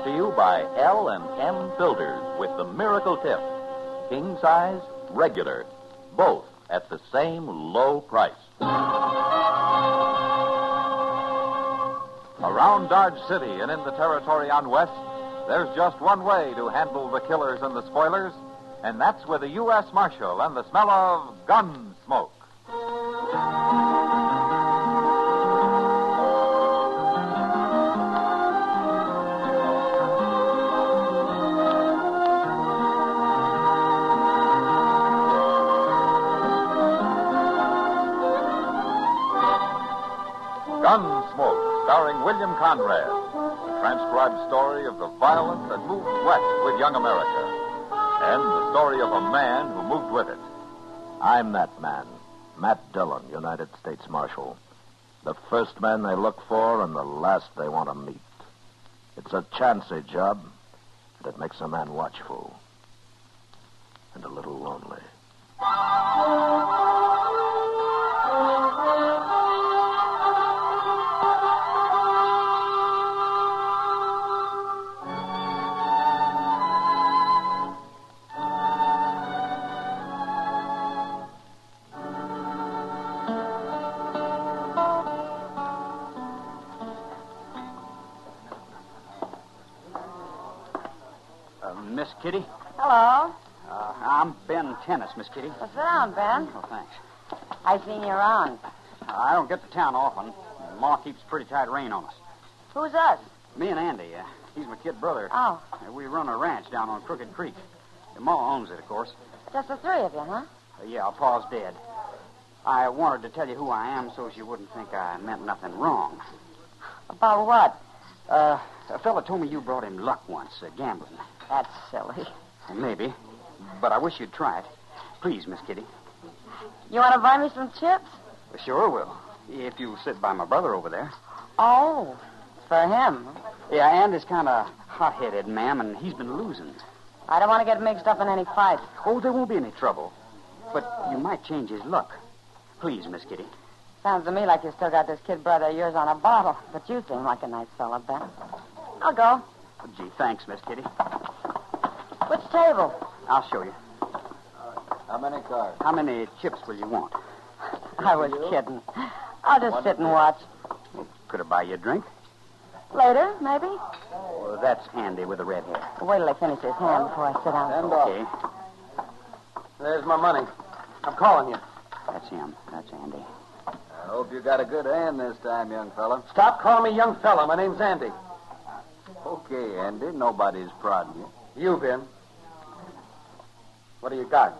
to you by L&M Builders with the Miracle Tip. King size, regular, both at the same low price. Around Dodge City and in the territory on West, there's just one way to handle the killers and the spoilers, and that's with a U.S. Marshal and the smell of Gunsmoke. Gunsmoke, starring William Conrad, a transcribed story of the violence that moved west with young America, and the story of a man who moved with it. I'm that man, Matt Dillon, United States Marshal. The first man they look for and the last they want to meet. It's a chancy job, and it makes a man watchful and a little lonely. Miss Kitty? Hello. I'm Ben Tennis, Miss Kitty. Well, sit down, Ben. Oh, thanks. I seen you around. I don't get to town often. Ma keeps pretty tight rein on us. Who's us? Me and Andy. He's my kid brother. Oh. We run a ranch down on Crooked Creek. Ma owns it, of course. Just the three of you, huh? Yeah, Pa's dead. I wanted to tell you who I am so you wouldn't think I meant nothing wrong. About what? A fella told me you brought him luck once, gambling. That's silly. Maybe. But I wish you'd try it. Please, Miss Kitty. You want to buy me some chips? Sure will. If you sit by my brother over there. Oh, for him. Yeah, Andy's kind of hot-headed, ma'am, and he's been losing. I don't want to get mixed up in any fight. Oh, there won't be any trouble. But you might change his luck. Please, Miss Kitty. Sounds to me like you still got this kid brother of yours on a bottle. But you seem like a nice fella, Ben. I'll go. Oh, gee, thanks, Miss Kitty. Which table? I'll show you. How many cards? How many chips will you want? I was kidding. I'll just sit and watch. Well, could I buy you a drink? Later, maybe. Well, that's Andy with the red hair. Wait till I finish his hand before I sit down. Okay. There's my money. I'm calling you. That's him. That's Andy. I hope you got a good hand this time, young fella. Stop calling me young fella. My name's Andy. Okay, Andy. Nobody's prodding you. You, Ben. What do you got?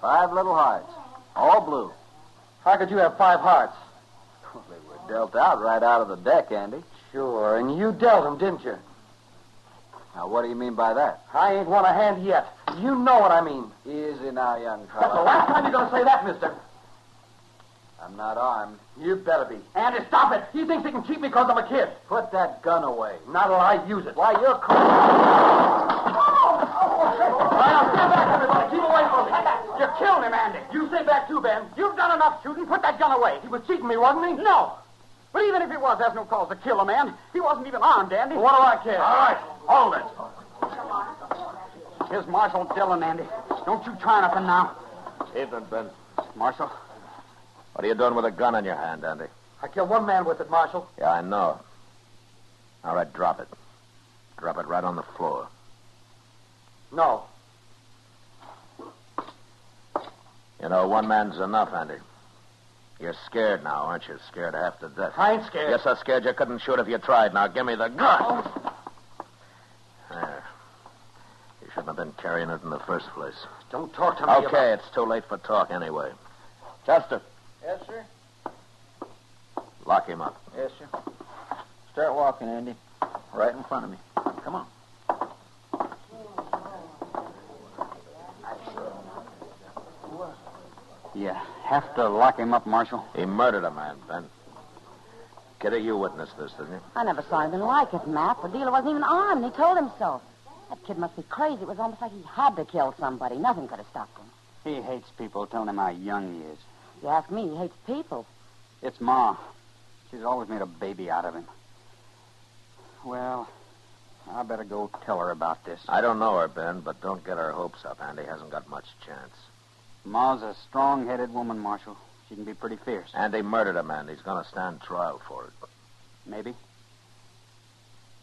5 little hearts. All blue. How could you have 5 hearts? Well, they were dealt out right out of the deck, Andy. Sure, and you dealt them, didn't you? Now, what do you mean by that? I ain't won a hand yet. You know what I mean. Easy now, young That's the fella. last time you're going to say that, mister. I'm not armed. You better be. Andy, stop it. He thinks he can keep me because I'm a kid. Put that gun away. Not till I use it. Why, you're cold. Now, stand back, everybody. Keep away from me. You killed him, Andy. You stay back, too, Ben. You've done enough shooting. Put that gun away. He was cheating me, wasn't he? No. But even if he was, there's no cause to kill a man. He wasn't even armed, Andy. Well, what do I care? All right. Hold it. Here's Marshal Dillon, Andy. Don't you try nothing now. Evening, Ben. Marshal? What are you doing with a gun in your hand, Andy? I killed one man with it, Marshal. Yeah, I know. All right, drop it. Drop it right on the floor. No. You know, one man's enough, Andy. You're scared now, aren't you? Scared half to death. I ain't scared. You're so scared you couldn't shoot if you tried. Now, give me the gun. There. You shouldn't have been carrying it in the first place. Don't talk to me Okay, it's too late for talk anyway. Chester, Yes, sir. lock him up. Yes, sir. Start walking, Andy. Right in front of me. Come on. You have to lock him up, Marshal. He murdered a man, Ben. Kitty, you witnessed this, didn't you? I never saw anything like it, Matt. The dealer wasn't even armed. He told him so. That kid must be crazy. It was almost like he had to kill somebody. Nothing could have stopped him. He hates people telling him how young he is. If you ask me, he hates people. It's Ma. She's always made a baby out of him. Well, I better go tell her about this. I don't know her, Ben, but don't get her hopes up. Andy hasn't got much chance. Ma's a strong-headed woman, Marshal. She can be pretty fierce. Andy murdered a man. He's going to stand trial for it. Maybe.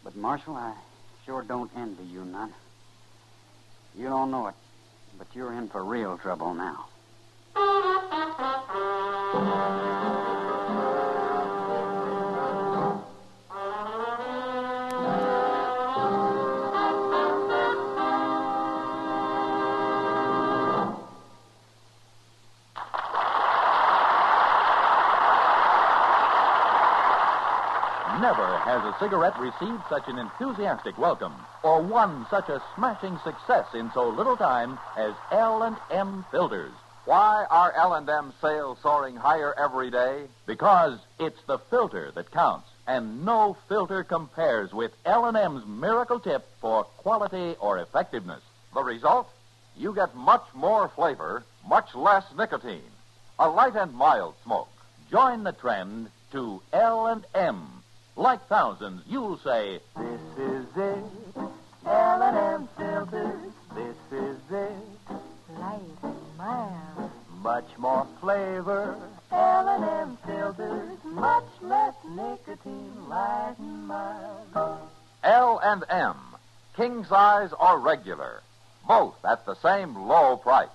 But, Marshal, I sure don't envy you none. You don't know it, but you're in for real trouble now. Never has a cigarette received such an enthusiastic welcome or won such a smashing success in so little time as L&M filters. Why are L&M sales soaring higher every day? Because it's the filter that counts, and no filter compares with L&M's miracle tip for quality or effectiveness. The result? You get much more flavor, much less nicotine. A light and mild smoke. Join the trend to L&M. Like thousands, you'll say, "This is it, L&M filters. This is it, light and mild. Much more flavor, L&M filters. Much less nicotine, light and mild." L&M, king size or regular, both at the same low price.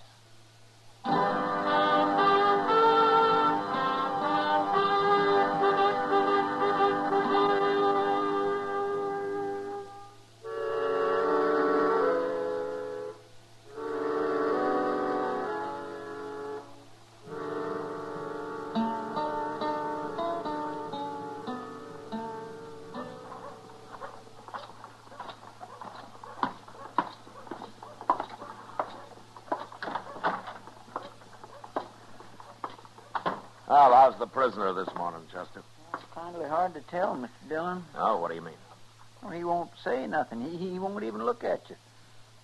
Well, how's the prisoner this morning, Chester? It's kindly hard to tell, Mr. Dillon. Oh, what do you mean? Well, he won't say nothing. He won't even look at you.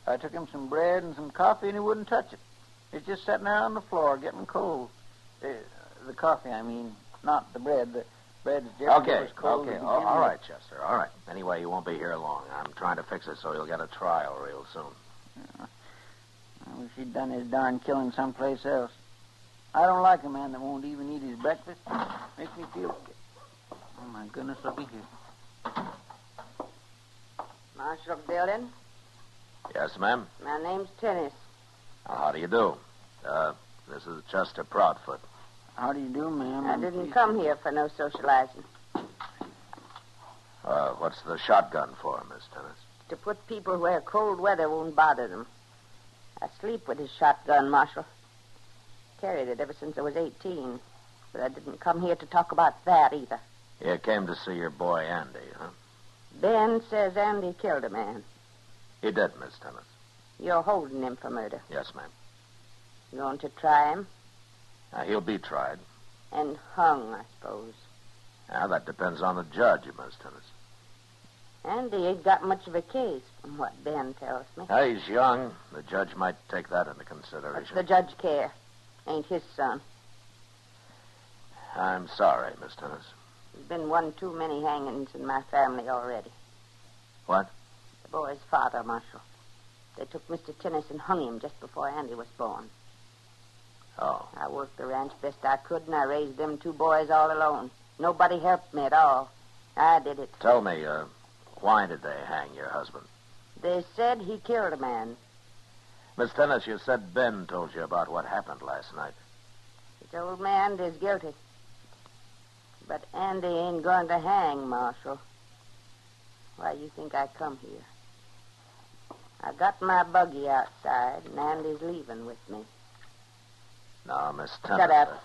I took him some bread and some coffee, and he wouldn't touch it. He's just sitting there on the floor getting cold. The coffee, I mean, not the bread. The bread's just Okay, as cold okay. as it All can right, Chester, all right. Anyway, you won't be here long. I'm trying to fix it so you'll get a trial real soon. be. I wish he'd done his darn killing someplace else. I don't like a man that won't even eat his breakfast. Makes me feel sick. Oh, my goodness, look at here. Marshal Dillon, Yes, ma'am? my name's Tennis. How do you do? This is Chester Proudfoot. How do you do, ma'am? I didn't come here for no socializing. What's the shotgun for, Miss Tennis? To put people where cold weather won't bother them. I sleep with his shotgun, Marshal. Carried it ever since I was 18. But I didn't come here to talk about that either. You came to see your boy Andy, huh? Ben says Andy killed a man. He did, Miss Tennis. You're holding him for murder. Yes, ma'am. You going to try him? He'll be tried. And hung, I suppose. That depends on the judge, Miss Tennis. Andy ain't got much of a case, from what Ben tells me. He's young. The judge might take that into What's consideration. the judge care? Ain't his son. I'm sorry, Miss Tennis. There's been one too many hangings in my family already. What? The boy's father, Marshal. They took Mr. Tennis and hung him just before Andy was born. Oh. I worked the ranch best I could, and I raised them two boys all alone. Nobody helped me at all. I did it. Tell me, why did they hang your husband? They said he killed a man. Miss Tennis, you said Ben told you about what happened last night. This old man is guilty. But Andy ain't going to hang, Marshal. Why you think I come here? I got my buggy outside, and Andy's leaving with me. No, Miss Tennis. Shut up.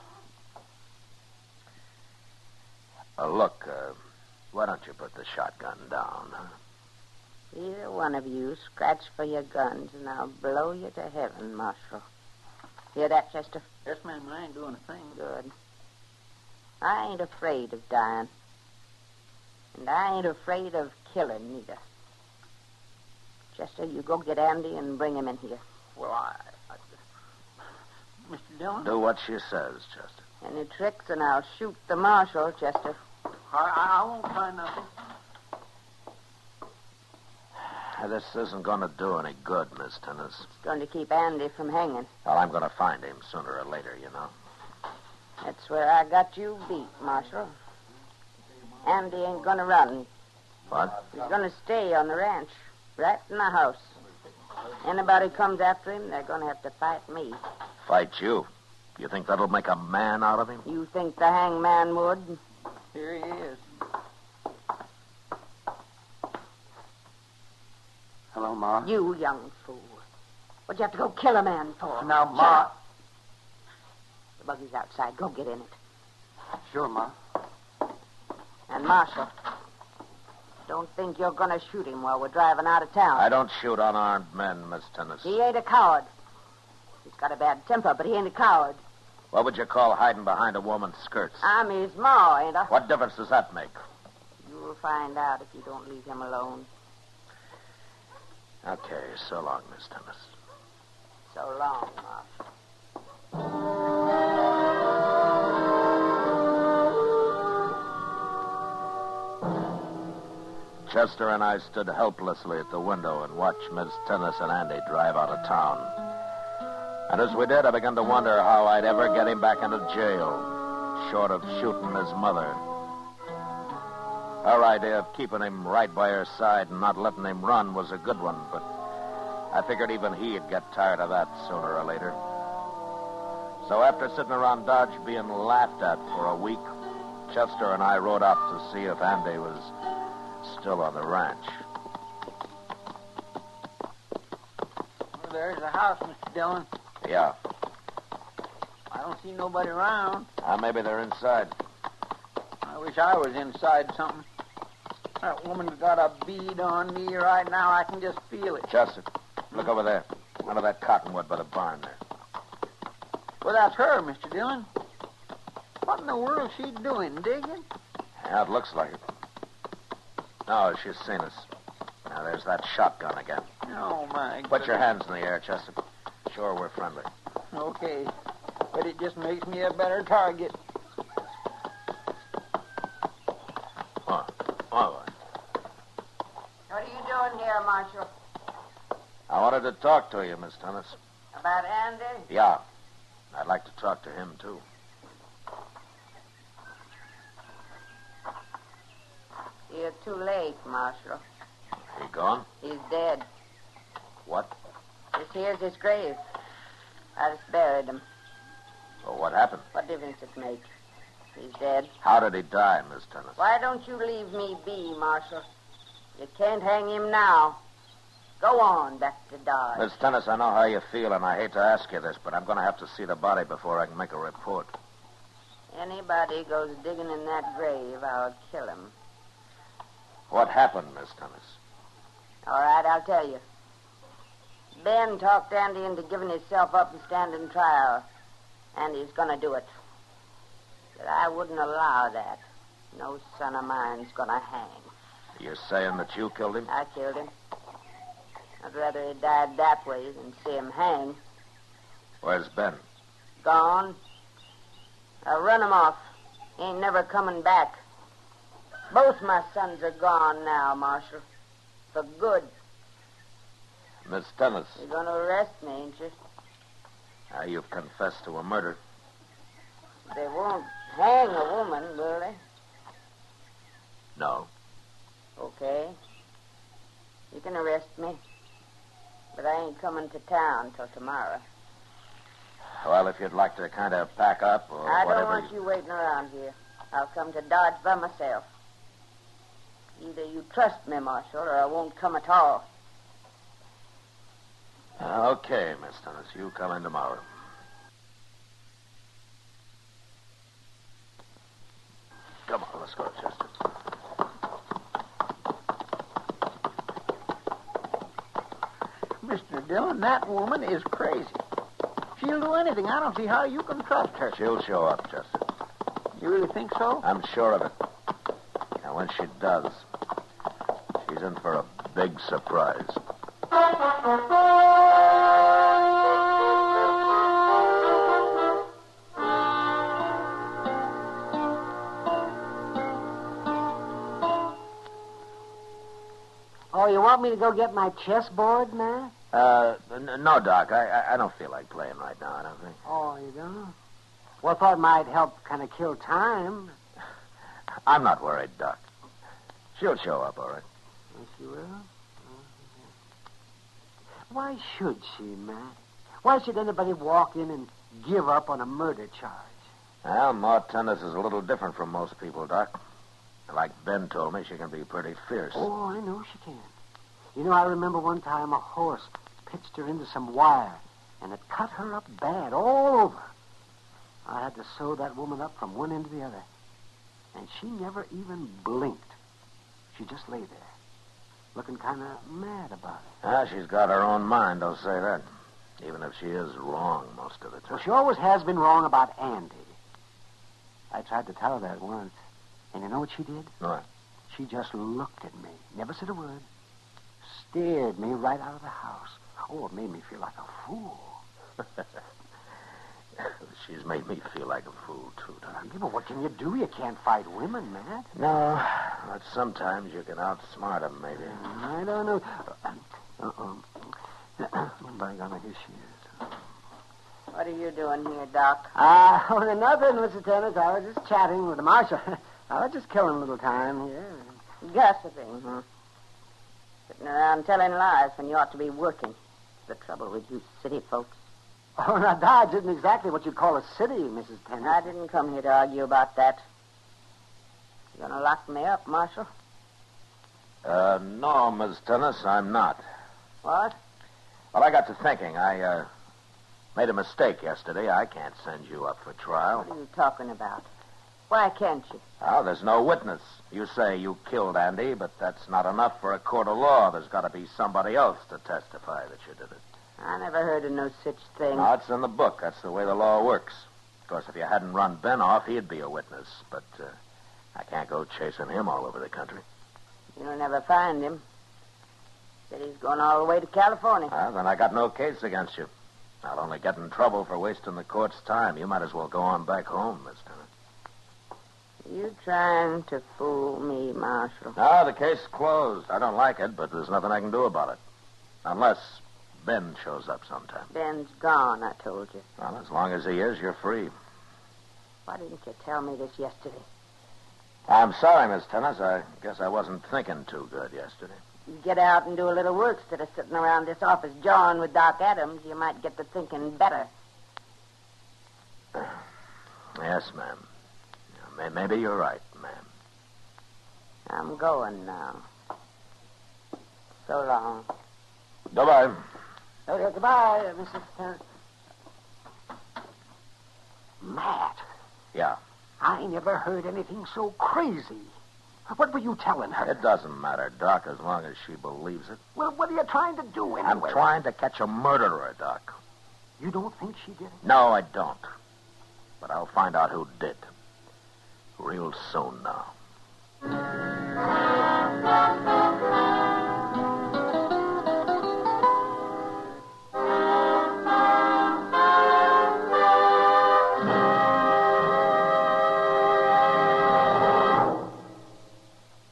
Look, why don't you put the shotgun down, huh? Either one of you scratch for your guns, and I'll blow you to heaven, Marshal. Hear that, Chester? Yes, ma'am, I ain't doing a thing. Good. I ain't afraid of dying. And I ain't afraid of killing, neither. Chester, you go get Andy and bring him in here. Well, Mr. Dillon? Do what she says, Chester. Any tricks, and I'll shoot the marshal, Chester. I won't try nothing. This isn't going to do any good, Miss Tennis. It's going to keep Andy from hanging. Well, I'm going to find him sooner or later, you know. That's where I got you beat, Marshal. Andy ain't going to run. What? He's going to stay on the ranch, right in the house. Anybody comes after him, they're going to have to fight me. Fight you? You think that'll make a man out of him? You think the hangman would? Here he is. Hello, Ma. You young fool. What'd you have to go kill a man for? Now, Shut Ma. up. The buggy's outside. Go get in it. Sure, Ma. And Marshal, don't think you're going to shoot him while we're driving out of town. I don't shoot unarmed men, Miss Tennis. He ain't a coward. He's got a bad temper, but he ain't a coward. What would you call hiding behind a woman's skirts? I'm his ma, ain't I? What difference does that make? You'll find out if you don't leave him alone. Okay, so long, Miss Tennis. So long, Marshal. Chester and I stood helplessly at the window and watched Miss Tennis and Andy drive out of town. And as we did, I began to wonder how I'd ever get him back into jail, short of shooting his mother. Her idea of keeping him right by her side and not letting him run was a good one, but I figured even he'd get tired of that sooner or later. So after sitting around Dodge being laughed at for a week, Chester and I rode up to see if Andy was still on the ranch. Well, there's the house, Mr. Dillon. Yeah. I don't see nobody around. Maybe they're inside. I wish I was inside something. That woman's got a bead on me right now. I can just feel it. Chester, look over there. Under that cottonwood by the barn there. Well, that's her, Mr. Dillon. What in the world's she doing, digging? Yeah, it looks like it. No, she's seen us. Now, there's that shotgun again. Oh, my Put your hands in the air, Chester. Sure, we're friendly. Okay. But it just makes me a better target. Oh. What are you doing here, Marshal? I wanted to talk to you, Miss Tennis. About Andy? Yeah. I'd like to talk to him, too. You're too late, Marshal. He gone? He's dead. What? This here's his grave. I just buried him. Well, what happened? What difference it make? He's dead. How did he die, Miss Tennis? Why don't you leave me be, Marshal? You can't hang him now. Go on back to Dodge. Miss Tennis, I know how you feel, and I hate to ask you this, but I'm going to have to see the body before I can make a report. Anybody goes digging in that grave, I'll kill him. What happened, Miss Tennis? All right, I'll tell you. Ben talked Andy into giving himself up and standing trial. And he's going to do it. But I wouldn't allow that. No son of mine's going to hang. You're saying that you killed him? I killed him. I'd rather he died that way than see him hang. Where's Ben? Gone. I run him off. He ain't never coming back. Both my sons are gone now, Marshal. For good. Miss Tennis. You're going to arrest me, ain't you? Now, you've confessed to a murder. They won't hang a woman, will they? No. Okay. You can arrest me. But I ain't coming to town till tomorrow. Well, if you'd like to kind of pack up or I whatever... don't want you waiting around here. I'll come to Dodge by myself. Either you trust me, Marshal, or I won't come at all. Okay, Miss Tennis. You come in tomorrow. Come on, let's go, Chester. Mr. Dillon, that woman is crazy. She'll do anything. I don't see how you can trust her. She'll show up, Chester. You really think so? I'm sure of it. And when she does, she's in for a big surprise. Oh, you want want me to go get my chessboard, Matt? No, Doc. I don't feel like playing right now, I don't think. Oh, you don't? Well, I thought it might help kind of kill time. I'm not worried, Doc. She'll show up, all right. Yes, she will? Oh, yeah. Why should she, Matt? Why should anybody walk in and give up on a murder charge? Well, Ma Tennis is a little different from most people, Doc. Like Ben told me, she can be pretty fierce. Oh, I know she can. You know, I remember one time a horse pitched her into some wire, and it cut her up bad all over. I had to sew that woman up from one end to the other. And she never even blinked. She just lay there, looking kind of mad about it. She's got her own mind, I'll say that. Even if she is wrong most of the time. Well, she always has been wrong about Andy. I tried to tell her that once. And you know what she did? What? She just looked at me, never said a word, stared me right out of the house. Oh, it made me feel like a fool. She's made me feel like a fool, too, Doc. Yeah, but what can you do? You can't fight women, Matt. No, but sometimes you can outsmart them, maybe. I don't know. By golly, here she is. What are you doing here, Doc? Nothing, Mr. Tennis. I was just chatting with the marshal. I was just killing a little time here. Gossiping, huh? Sitting around telling lies when you ought to be working. The trouble with you city folks. Oh, now, Dodge isn't exactly what you'd call a city, Mrs. Tennis. I didn't come here to argue about that. You gonna lock me up, Marshal? No, Miss Tennis, I'm not. What? Well, I got to thinking. I made a mistake yesterday. I can't send you up for trial. What are you talking about? Why can't you? Oh, there's no witness. You say you killed Andy, but that's not enough for a court of law. There's got to be somebody else to testify that you did it. I never heard of no such thing. No, it's in the book. That's the way the law works. Of course, if you hadn't run Ben off, he'd be a witness. But I can't go chasing him all over the country. You'll never find him. Said he's going all the way to California. Well, then I got no case against you. I'll only get in trouble for wasting the court's time. You might as well go on back home, Miss Tennis. You trying to fool me, Marshal? No, the case is closed. I don't like it, but there's nothing I can do about it. Unless Ben shows up sometime. Ben's gone, I told you. Well, as long as he is, you're free. Why didn't you tell me this yesterday? I'm sorry, Miss Tennis. I guess I wasn't thinking too good yesterday. You get out and do a little work instead of sitting around this office jawing with Doc Adams. You might get to thinking better. Yes, ma'am. Maybe you're right, ma'am. I'm going now. So long. Goodbye. Okay, goodbye, Mrs. Tennis. Matt. Yeah. I never heard anything so crazy. What were you telling her? It doesn't matter, Doc, as long as she believes it. Well, what are you trying to do anyway? I'm trying to catch a murderer, Doc. You don't think she did it? No, I don't. But I'll find out who did. Real soon now.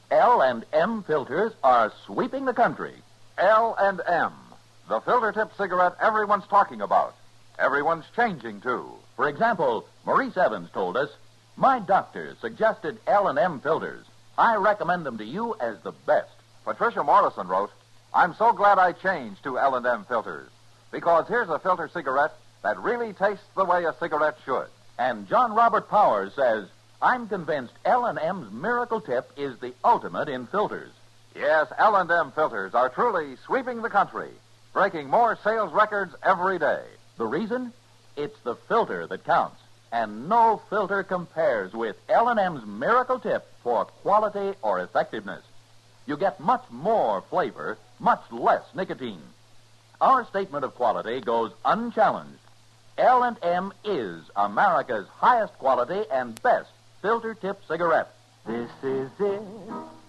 L&M filters are sweeping the country. L&M, the filter tip cigarette everyone's talking about. Everyone's changing to. For example, Maurice Evans told us, "My doctor suggested L&M filters. I recommend them to you as the best." Patricia Morrison wrote, "I'm so glad I changed to L&M filters, because here's a filter cigarette that really tastes the way a cigarette should." And John Robert Powers says, "I'm convinced L&M's Miracle Tip is the ultimate in filters." Yes, L&M filters are truly sweeping the country, breaking more sales records every day. The reason? It's the filter that counts. And no filter compares with L&M's Miracle Tip for quality or effectiveness. You get much more flavor, much less nicotine. Our statement of quality goes unchallenged. L&M is America's highest quality and best filter tip cigarette. This is it,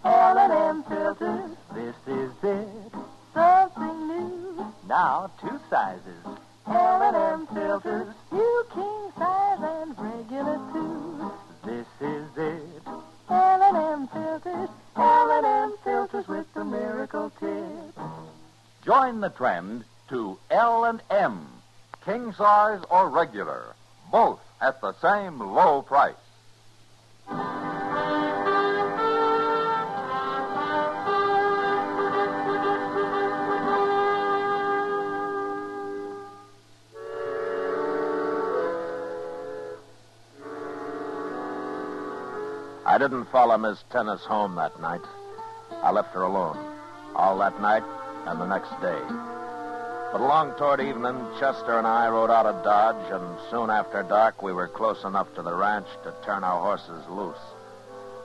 L&M filters. This is it, something new. Now 2 sizes, L&M filters. New king size and regular too. This is it, L&M filters. L&M filters with the miracle tip. Join the trend to L&M, king size or regular, both at the same low price. I didn't follow Miss Tennis home that night. I left her alone, all that night and the next day. But along toward evening, Chester and I rode out of Dodge, and soon after dark, we were close enough to the ranch to turn our horses loose,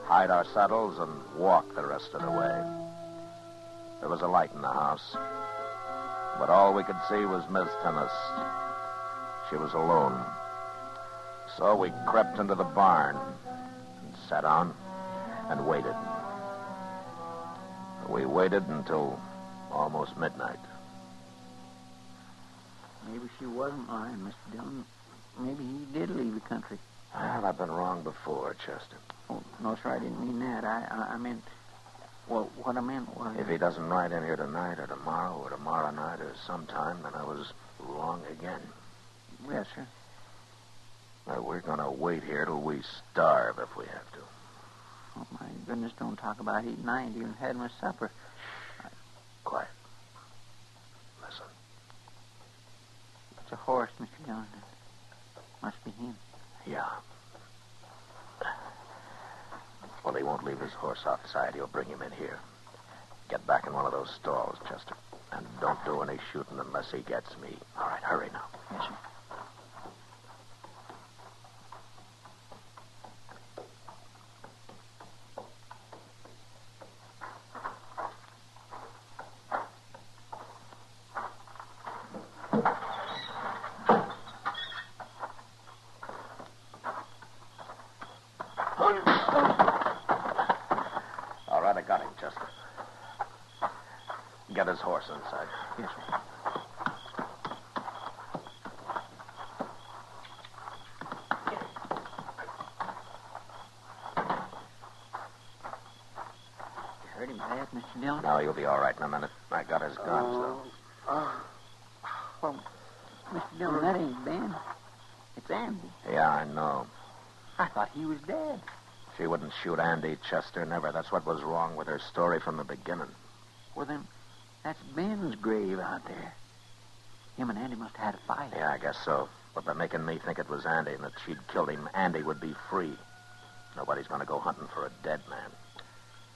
hide our saddles, and walk the rest of the way. There was a light in the house, but all we could see was Miss Tennis. She was alone. So we crept into the barn and sat down and waited. We waited until almost midnight. Maybe she wasn't lying, Mr. Dillon. Maybe he did leave the country. Well, I've been wrong before, Chester. Oh, no, sir, I didn't mean that. I meant... Well, what I meant was... If he doesn't ride in here tonight or tomorrow night or sometime, then I was wrong again. Yes, sir. Well, we're going to wait here till we starve if we have to. Oh, my goodness, don't talk about eating. I ain't even had my supper. Quiet. Listen. It's a horse, Mr. Dillon. Must be him. Yeah. Well, he won't leave his horse outside. He'll bring him in here. Get back in one of those stalls, Chester. And don't do any shooting unless he gets me. All right, hurry now. Yes, sir. All right, I got him, Chester. Get his horse inside. Yes, sir. You hurt him bad, Mr. Dillon? No, you'll be all right in a minute. I got his guns, though. Well, Mr. Dillon, that ain't Ben. It's Andy. Yeah, I know. I thought he was dead. She wouldn't shoot Andy, Chester, never. That's what was wrong with her story from the beginning. Well, then, that's Ben's grave out there. Him and Andy must have had a fight. Yeah, I guess so. But by making me think it was Andy and that she'd killed him, Andy would be free. Nobody's going to go hunting for a dead man.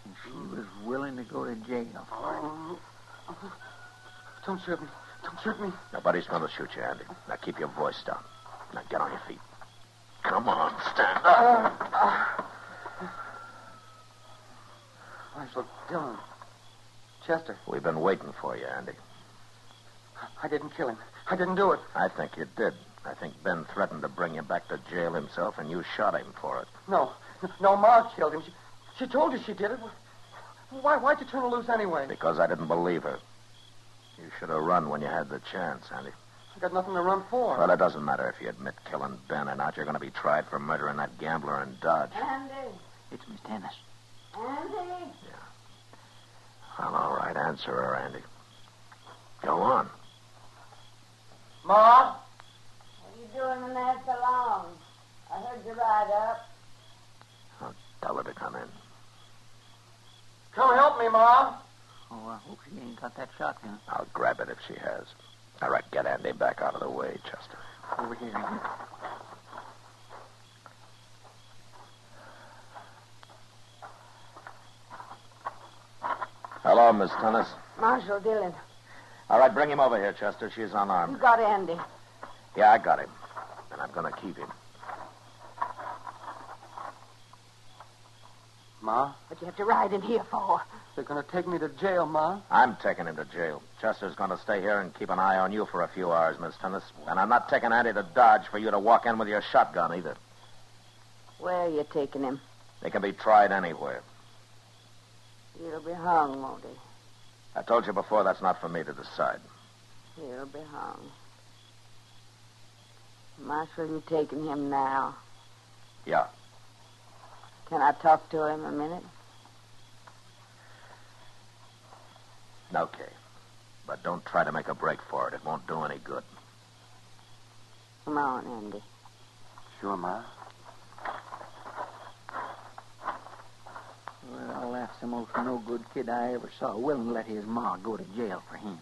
And she was willing to go to jail for it. Don't shoot me. Don't shoot me. Nobody's going to shoot you, Andy. Now keep your voice down. Now get on your feet. Come on, stand up. Marshal Dillon. Chester. We've been waiting for you, Andy. I didn't kill him. I didn't do it. I think you did. I think Ben threatened to bring you back to jail himself, and you shot him for it. No. No, Ma killed him. She told you she did it. Why'd you turn her loose anyway? Because I didn't believe her. You should have run when you had the chance, Andy. I got nothing to run for. Well, it doesn't matter if you admit killing Ben or not. You're going to be tried for murdering that gambler in Dodge. Andy. It's Miss Tennis. Andy. Well, all right. Answer her, Andy. Go on. Ma? What are you doing in that salon? I heard you ride up. I'll tell her to come in. Come help me, Ma. Oh, I hope she ain't got that shotgun. I'll grab it if she has. All right, get Andy back out of the way, Chester. Over here, Andy. Hello, Miss Tennis. Marshal Dillon. All right, bring him over here, Chester. She's You unarmed. got Andy. Yeah, I got him. And I'm going to keep him. Ma? What you have to ride in here for? They're going to take me to jail, Ma. I'm taking him to jail. Chester's going to stay here and keep an eye on you for a few hours, Miss Tennis. And I'm not taking Andy to Dodge for you to walk in with your shotgun either. Where are you taking him? They can be tried anywhere. He'll be hung, won't he? I told you before that's not for me to decide. He'll be hung. Marshal, you taking him now? Yeah. Can I talk to him a minute? Okay. But don't try to make a break for it. It won't do any good. Come on, Andy. Sure, Ma. Well, that's the most no-good kid I ever saw. Willing to let his ma go to jail for him.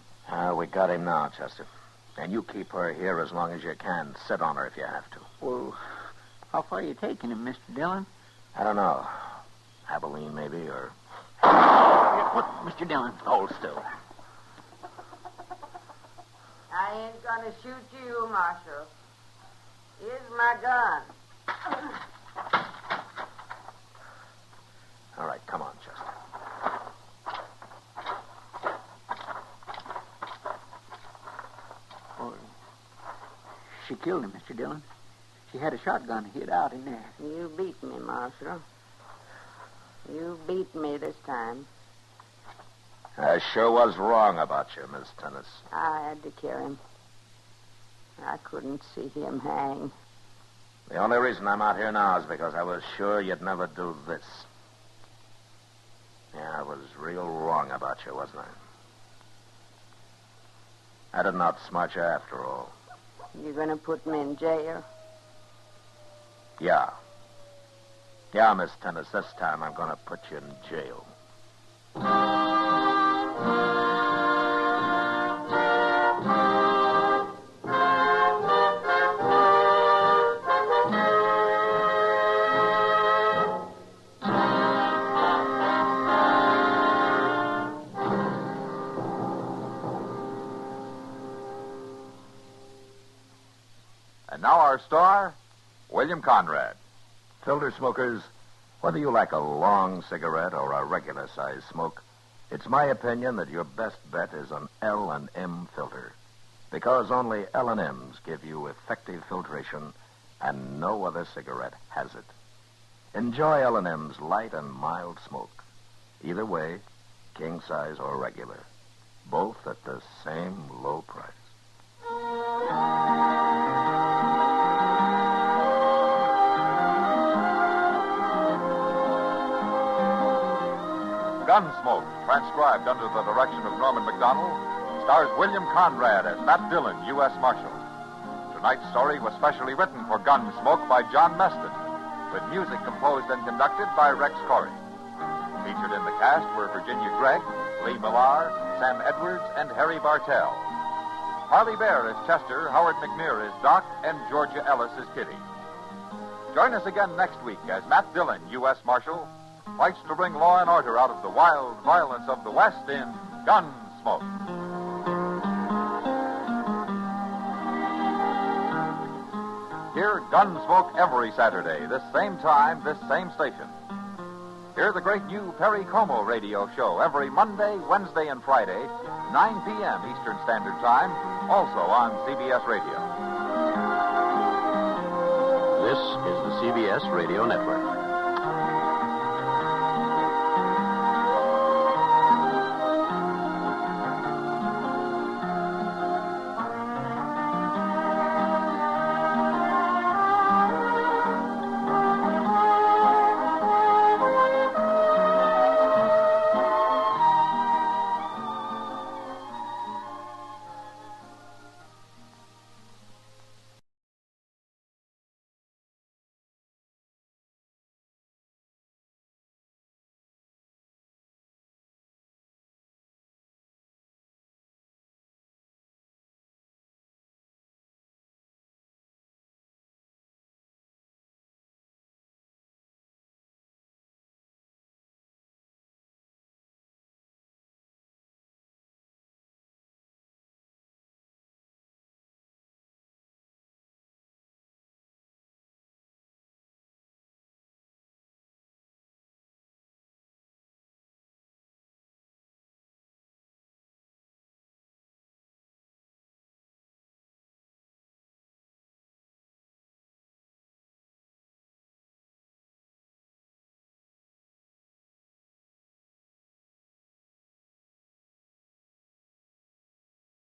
We got him now, Chester. And you keep her here as long as you can. Sit on her if you have to. Well, how far are you taking him, Mr. Dillon? I don't know. Abilene, maybe, or... What, Mr. Dillon? Hold still. I ain't gonna shoot you, Marshal. Here's my gun. All right, come on, Chester. Oh, she killed him, Mr. Dillon. She had a shotgun hid out in there. You beat me, Marshal. You beat me this time. I sure was wrong about you, Miss Tennis. I had to kill him. I couldn't see him hang. The only reason I'm out here now is because I was sure you'd never do this. Yeah, I was real wrong about you, wasn't I? I didn't outsmart you after all. You gonna put me in jail? Yeah. Yeah, Miss Tennis, this time I'm gonna put you in jail. And now our star, William Conrad. Filter smokers, whether you like a long cigarette or a regular-sized smoke, it's my opinion that your best bet is an L&M filter. Because only L&Ms give you effective filtration, and no other cigarette has it. Enjoy L&M's light and mild smoke. Either way, king size or regular. Both at the same low price. Gunsmoke, transcribed under the direction of Norman Macdonnell, stars William Conrad as Matt Dillon, U.S. Marshal. Tonight's story was specially written for Gunsmoke by John Meston, with music composed and conducted by Rex Corey. Featured in the cast were Virginia Gregg, Lee Millar, Sam Edwards, and Harry Bartell. Harley Bear is Chester, Howard McNear is Doc, and Georgia Ellis is Kitty. Join us again next week as Matt Dillon, U.S. Marshal, fights to bring law and order out of the wild violence of the West in Gunsmoke. Hear Gunsmoke every Saturday, this same time, this same station. Hear the great new Perry Como radio show every Monday, Wednesday, and Friday, 9 p.m. Eastern Standard Time, also on CBS Radio. This is the CBS Radio Network.